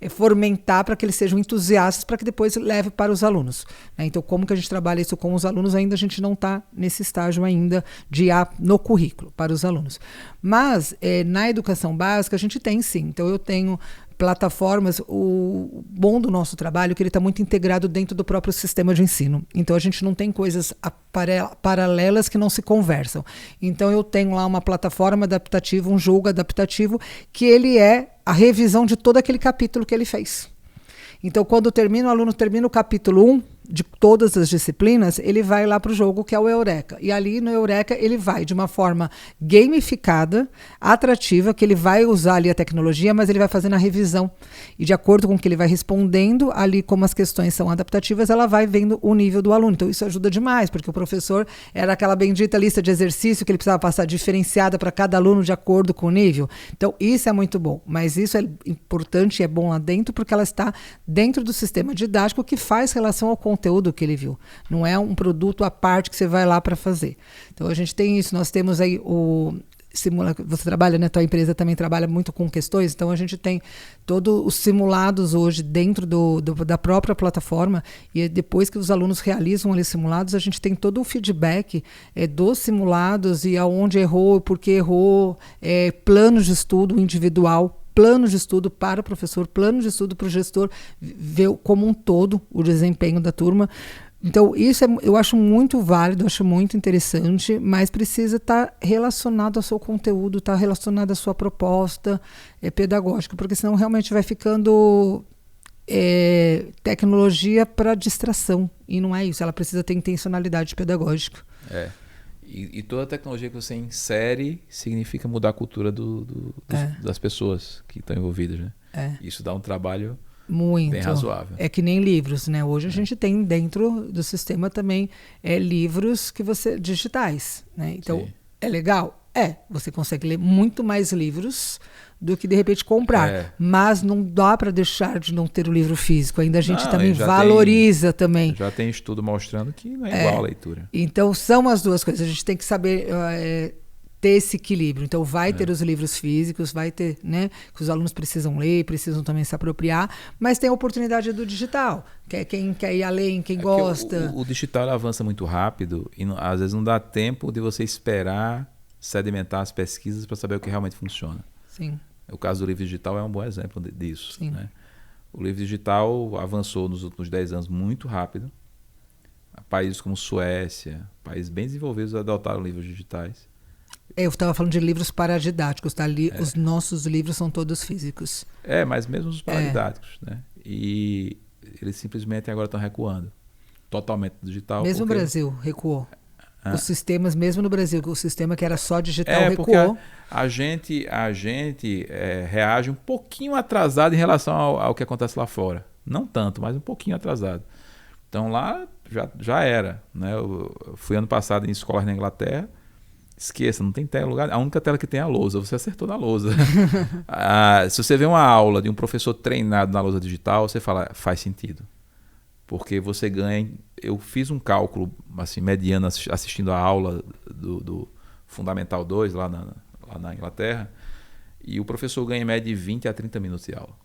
fomentar para que eles sejam entusiastas para que depois leve para os alunos, né? Então, como que a gente trabalha isso com os alunos? Ainda a gente não está nesse estágio ainda de IA no currículo para os alunos. Mas, na educação básica, a gente tem sim. Então, eu tenho plataformas, o bom do nosso trabalho é que ele está muito integrado dentro do próprio sistema de ensino. Então, a gente não tem coisas paralelas que não se conversam. Então, eu tenho lá uma plataforma adaptativa, um jogo adaptativo, que ele é a revisão de todo aquele capítulo que ele fez. Então, quando o aluno termina o capítulo 1, de todas as disciplinas, ele vai lá para o jogo que é o Eureka. E ali no Eureka ele vai de uma forma gamificada, atrativa, que ele vai usar ali a tecnologia, mas ele vai fazendo a revisão. E de acordo com o que ele vai respondendo, ali como as questões são adaptativas, ela vai vendo o nível do aluno. Então isso ajuda demais, porque o professor era aquela bendita lista de exercício que ele precisava passar diferenciada para cada aluno de acordo com o nível. Então isso é muito bom, mas isso é importante e é bom lá dentro, porque ela está dentro do sistema didático que faz relação ao conteúdo que ele viu. Não é um produto à parte que você vai lá para fazer. Então a gente tem isso, nós temos aí você trabalha, né? Tua empresa também trabalha muito com questões, então a gente tem todos os simulados hoje dentro da própria plataforma, e depois que os alunos realizam ali simulados, a gente tem todo o feedback dos simulados e aonde errou, por que errou, planos de estudo individual, plano de estudo para o professor, plano de estudo para o gestor, ver como um todo o desempenho da turma. Então, isso eu acho muito válido, acho muito interessante, mas precisa estar relacionado ao seu conteúdo, estar relacionado à sua proposta pedagógica, porque senão realmente vai ficando tecnologia para distração, e não é isso, ela precisa ter intencionalidade pedagógica. E toda tecnologia que você insere significa mudar a cultura das pessoas que estão envolvidas, né? Isso dá um trabalho muito bem razoável. É que nem livros, né? Hoje a gente tem dentro do sistema também livros digitais, né? Então, sim, é legal? Você consegue ler muito mais livros do que de repente comprar, mas não dá para deixar de não ter o livro físico. Ainda a gente também valoriza também. Já tem estudo mostrando que não é igual a leitura. Então são as duas coisas. A gente tem que saber ter esse equilíbrio. Então vai ter os livros físicos, vai ter, né, que os alunos precisam ler, precisam também se apropriar, mas tem a oportunidade do digital. Quem quer ir além, quem gosta. O digital avança muito rápido e às vezes não dá tempo de você esperar sedimentar as pesquisas para saber o que realmente funciona. Sim. O caso do livro digital é um bom exemplo disso. Sim. Né? O livro digital avançou nos últimos 10 anos muito rápido. Países como Suécia, países bem desenvolvidos, adotaram livros digitais. Eu estava falando de livros paradidáticos, tá? Os nossos livros são todos físicos. Mas mesmo os paradidáticos. Né? E eles simplesmente agora estão recuando. Totalmente digital. Mesmo o Brasil recuou. Os sistemas, mesmo no Brasil, o sistema que era só digital recuou. A gente reage um pouquinho atrasado em relação ao que acontece lá fora. Não tanto, mas um pouquinho atrasado. Então lá já era. Né? Eu fui ano passado em escolas na Inglaterra. Esqueça, não tem tela, lugar. A única tela que tem é a lousa. Você acertou na lousa. Se você vê uma aula de um professor treinado na lousa digital, você fala, faz sentido. Porque você ganha... Eu fiz um cálculo assim, mediano assistindo a aula do Fundamental 2 lá na Inglaterra, e o professor ganha em média de 20 a 30 minutos de aula.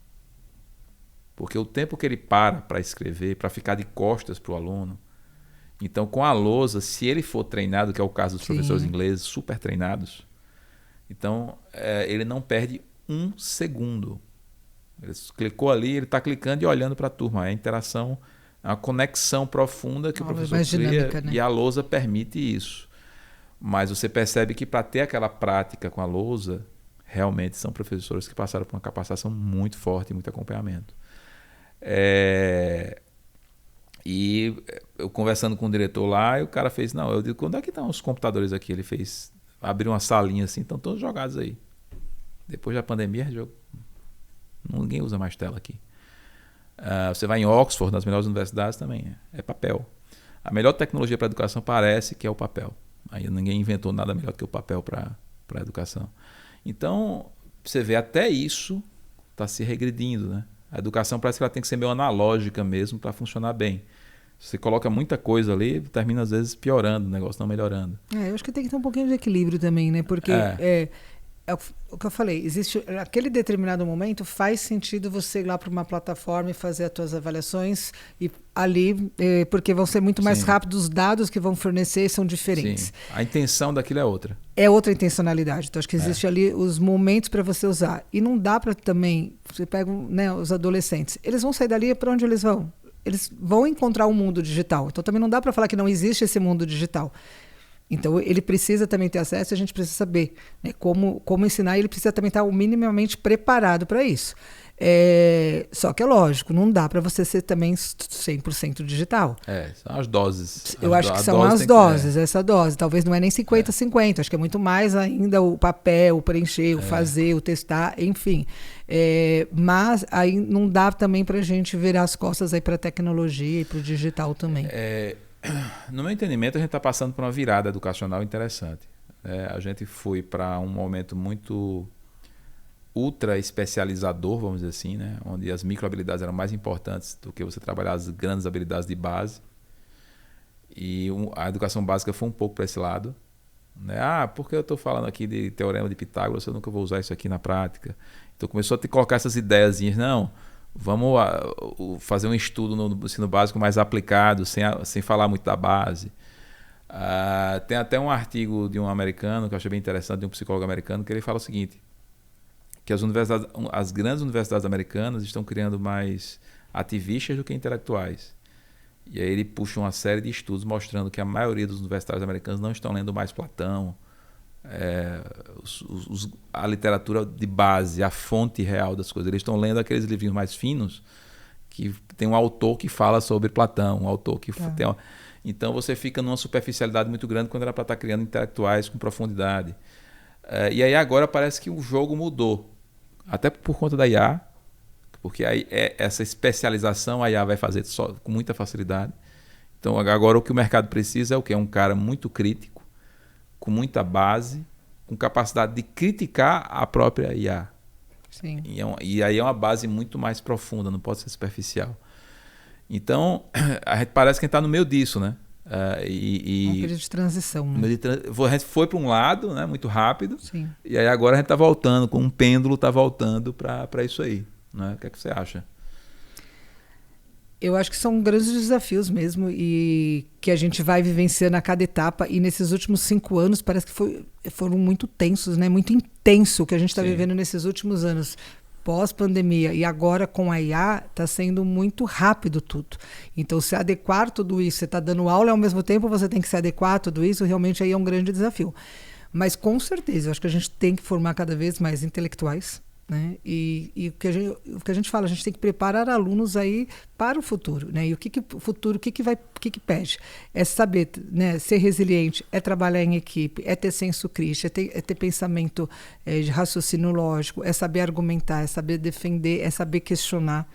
Porque o tempo que ele para escrever, para ficar de costas para o aluno. Então, com a lousa, se ele for treinado, que é o caso dos professores ingleses, super treinados, então ele não perde um segundo. Ele clicou ali, ele está clicando e olhando para a turma. É a interação... a conexão profunda que o professor cria, né? E a lousa permite isso. Mas você percebe que para ter aquela prática com a lousa, realmente são professores que passaram por uma capacitação muito forte e muito acompanhamento. E eu conversando com o diretor lá, e o cara fez, eu digo, quando é que estão os computadores aqui? Ele fez, abriu uma salinha assim, estão todos jogados aí. Depois da pandemia, ninguém usa mais tela aqui. Você vai em Oxford, nas melhores universidades também, é papel. A melhor tecnologia para a educação parece que é o papel. Aí ninguém inventou nada melhor do que o papel para a educação. Então, você vê, até isso está se regredindo. Né? A educação parece que ela tem que ser meio analógica mesmo para funcionar bem. Você coloca muita coisa ali, termina às vezes piorando, o negócio não melhorando. Eu acho que tem que ter um pouquinho de equilíbrio também, né? Porque... É o que eu falei, existe aquele determinado momento, faz sentido você ir lá para uma plataforma e fazer as suas avaliações e ali, porque vão ser muito mais rápidos, os dados que vão fornecer são diferentes. Sim. A intenção daquilo é outra. É outra intencionalidade. Então, acho que existe ali os momentos para você usar. E não dá para também, você pega, né, os adolescentes, eles vão sair dali, para onde eles vão? Eles vão encontrar um mundo digital. Então, também não dá para falar que não existe esse mundo digital. Então, ele precisa também ter acesso e a gente precisa saber, né, como ensinar, e ele precisa também estar minimamente preparado para isso. Só que é lógico, não dá para você ser também 100% digital. São as doses. Eu acho que são as doses, essa dose. Talvez não é nem 50-50, acho que é muito mais ainda o papel, o preencher, o fazer, o testar, enfim. Mas aí não dá também para a gente virar as costas aí para a tecnologia e para o digital também. No meu entendimento, a gente está passando por uma virada educacional interessante. A gente foi para um momento muito ultra especializador, vamos dizer assim, né? Onde as microhabilidades eram mais importantes do que você trabalhar as grandes habilidades de base. E a educação básica foi um pouco para esse lado. Né? Porque eu estou falando aqui de teorema de Pitágoras, eu nunca vou usar isso aqui na prática. Então começou a te colocar essas ideiazinhas. Não, vamos fazer um estudo no ensino básico mais aplicado, sem falar muito da base. Tem até um artigo de um americano, que eu achei bem interessante, de um psicólogo americano, que ele fala o seguinte, que as grandes universidades americanas estão criando mais ativistas do que intelectuais. E aí ele puxa uma série de estudos mostrando que a maioria dos universitários americanos não estão lendo mais Platão, a literatura de base, a fonte real das coisas. Eles estão lendo aqueles livrinhos mais finos, que tem um autor que fala sobre Platão, um autor que tem... Então você fica numa superficialidade muito grande quando era para estar criando intelectuais com profundidade. E aí agora parece que o jogo mudou. Até por conta da IA, porque aí essa especialização a IA vai fazer com muita facilidade. Então agora o que o mercado precisa é o quê? É um cara muito crítico, com muita base, com capacidade de criticar a própria IA. Sim. E aí é uma base muito mais profunda, não pode ser superficial. Então, a gente parece que a gente está no meio disso, né? Um período de transição. Né? A gente foi para um lado, né, muito rápido. Sim. E aí agora a gente está voltando, com um pêndulo está voltando para isso aí. Né? O que é que você acha? Eu acho que são grandes desafios mesmo e que a gente vai vivenciando a cada etapa. E nesses últimos 5 anos parece que foram muito tensos, né? Muito intenso o que a gente está vivendo nesses últimos anos. Pós-pandemia e agora com a IA, está sendo muito rápido tudo. Então, se adequar tudo isso, você está dando aula e ao mesmo tempo você tem que se adequar a tudo isso, realmente aí é um grande desafio. Mas com certeza, eu acho que a gente tem que formar cada vez mais intelectuais, né? E o que a gente fala, a gente tem que preparar alunos aí para o futuro, né? E o futuro, o que pede? É saber, né, ser resiliente, é trabalhar em equipe, é ter senso crítico, é ter pensamento de raciocínio lógico, é saber argumentar, é saber defender, é saber questionar.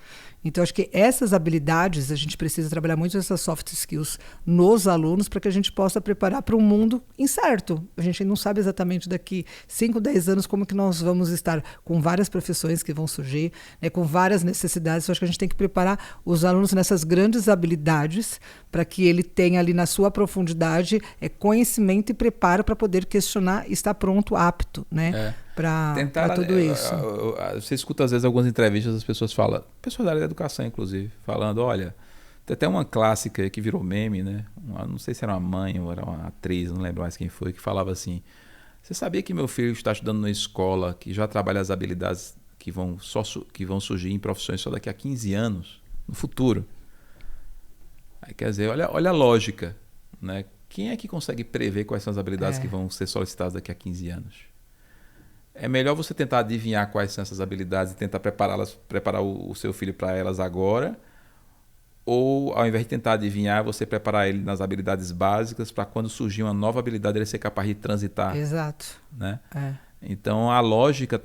Então, acho que essas habilidades, a gente precisa trabalhar muito essas soft skills nos alunos para que a gente possa preparar para um mundo incerto. A gente não sabe exatamente daqui 5, 10 anos como que nós vamos estar com várias profissões que vão surgir, né, com várias necessidades. Então, acho que a gente tem que preparar os alunos nessas grandes habilidades para que ele tenha ali na sua profundidade conhecimento e preparo para poder questionar e estar pronto, apto, né? Para tudo isso. Você escuta às vezes algumas entrevistas, as pessoas falam, pessoas da área da educação inclusive, falando, olha, tem até uma clássica que virou meme, né? Não sei se era uma mãe ou era uma atriz, não lembro mais quem foi, que falava assim, você sabia que meu filho está estudando numa escola que já trabalha as habilidades que vão surgir em profissões só daqui a 15 anos, no futuro? Aí, quer dizer, olha a lógica, né? Quem é que consegue prever quais são as habilidades que vão ser solicitadas daqui a 15 anos? É melhor você tentar adivinhar quais são essas habilidades e tentar preparar o seu filho para elas agora, ou ao invés de tentar adivinhar, você preparar ele nas habilidades básicas para quando surgir uma nova habilidade ele ser capaz de transitar. Exato. Né? Então a lógica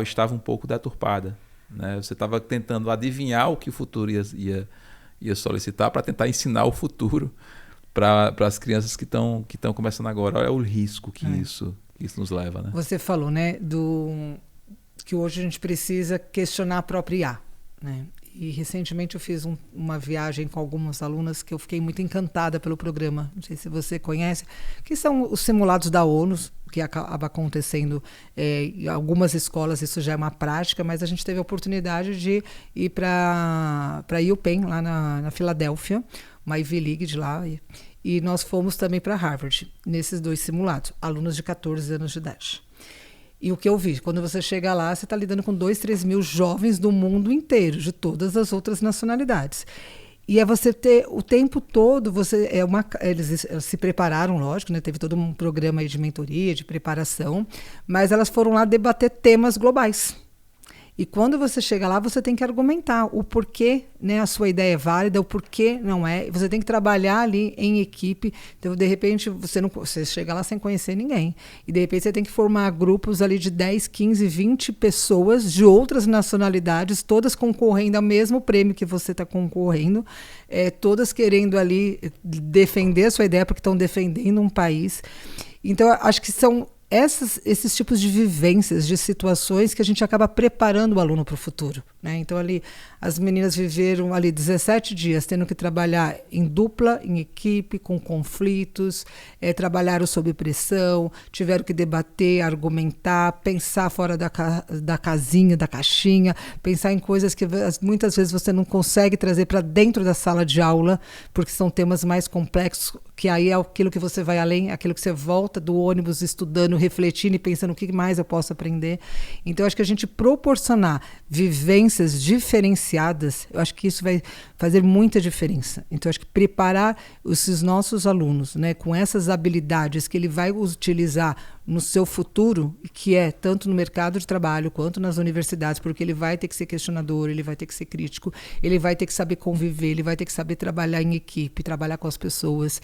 estava um pouco deturpada. Né? Você estava tentando adivinhar o que o futuro ia solicitar para tentar ensinar o futuro para as crianças que estão começando agora. Olha o risco que isso nos leva, né? Você falou, né, que hoje a gente precisa questionar a própria IA, né? E recentemente eu fiz uma viagem com algumas alunas que eu fiquei muito encantada pelo programa, não sei se você conhece, que são os simulados da ONU, que acaba acontecendo em algumas escolas, isso já é uma prática, mas a gente teve a oportunidade de ir para UPenn, lá na Filadélfia, uma Ivy League de lá, e nós fomos também para Harvard, nesses 2 simulados, alunos de 14 anos de idade. E o que eu vi, quando você chega lá, você está lidando com 2, 3 mil jovens do mundo inteiro, de todas as outras nacionalidades. E é você ter o tempo todo, eles se prepararam, lógico, né? Teve todo um programa aí de mentoria, de preparação, mas elas foram lá debater temas globais. E quando você chega lá, você tem que argumentar o porquê, né, a sua ideia é válida, o porquê não é. Você tem que trabalhar ali em equipe. Então, de repente, você chega lá sem conhecer ninguém. E, de repente, você tem que formar grupos ali de 10, 15, 20 pessoas de outras nacionalidades, todas concorrendo ao mesmo prêmio que você está concorrendo, todas querendo ali defender a sua ideia, porque estão defendendo um país. Então, acho que são esses tipos de vivências, de situações que a gente acaba preparando o aluno para o futuro, né? Então, ali, as meninas viveram ali 17 dias tendo que trabalhar em dupla, em equipe, com conflitos, trabalharam sob pressão, tiveram que debater, argumentar, pensar fora da casinha, da caixinha, pensar em coisas que muitas vezes você não consegue trazer para dentro da sala de aula, porque são temas mais complexos, que aí é aquilo que você vai além, aquilo que você volta do ônibus estudando, refletindo e pensando o que mais eu posso aprender. Então, acho que a gente proporcionar vivências diferenciadas, eu acho que isso vai fazer muita diferença. Então, acho que preparar esses nossos alunos, né, com essas habilidades que ele vai utilizar no seu futuro, que é tanto no mercado de trabalho quanto nas universidades, porque ele vai ter que ser questionador, ele vai ter que ser crítico, ele vai ter que saber conviver, ele vai ter que saber trabalhar em equipe, trabalhar com as pessoas,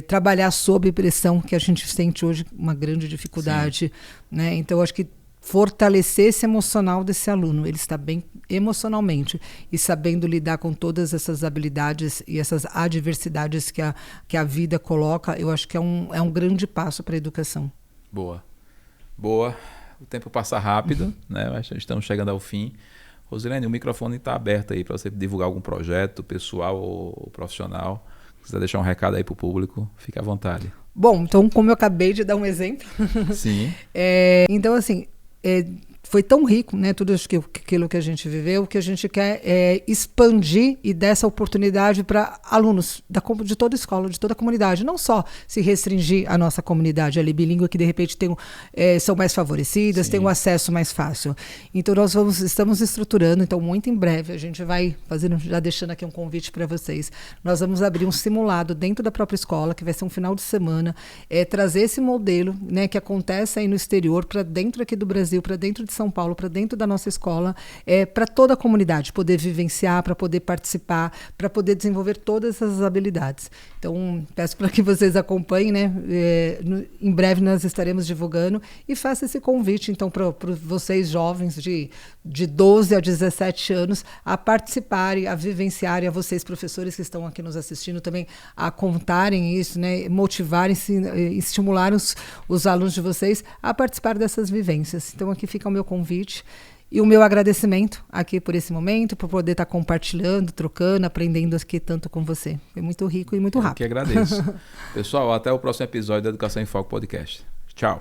trabalhar sob pressão, que a gente sente hoje uma grande dificuldade, né? Então, eu acho que fortalecer esse emocional desse aluno, ele está bem emocionalmente e sabendo lidar com todas essas habilidades e essas adversidades que a vida coloca, eu acho que é um grande passo para a educação. Boa. O tempo passa rápido, né? Estamos chegando ao fim. Rosilene, o microfone está aberto aí para você divulgar algum projeto pessoal ou profissional. Se quiser deixar um recado aí para o público, fique à vontade. Bom, então, como eu acabei de dar um exemplo, Sim. Então, assim, foi tão rico, né, tudo aquilo que a gente viveu, que a gente quer expandir e dar essa oportunidade para alunos de toda a escola, de toda a comunidade, não só se restringir à nossa comunidade ali bilíngue, que de repente são mais favorecidas, têm um acesso mais fácil. Então, nós estamos estruturando, então muito em breve a gente vai fazendo, já deixando aqui um convite para vocês, nós vamos abrir um simulado dentro da própria escola, que vai ser um final de semana, trazer esse modelo, né, que acontece aí no exterior, para dentro aqui do Brasil, para dentro de São Paulo, para dentro da nossa escola, para toda a comunidade poder vivenciar, para poder participar, para poder desenvolver todas essas habilidades. Então, peço para que vocês acompanhem, né? Em breve nós estaremos divulgando e faça esse convite, então, para vocês jovens de 12 a 17 anos a participarem, a vivenciarem, a vocês professores que estão aqui nos assistindo também a contarem isso, né? Motivarem, estimularem os alunos de vocês a participar dessas vivências. Então, aqui fica o meu convite e o meu agradecimento aqui por esse momento, por poder estar compartilhando, trocando, aprendendo aqui tanto com você. Foi muito rico e muito rápido. Eu que agradeço. Pessoal, até o próximo episódio da Educação em Foco Podcast. Tchau.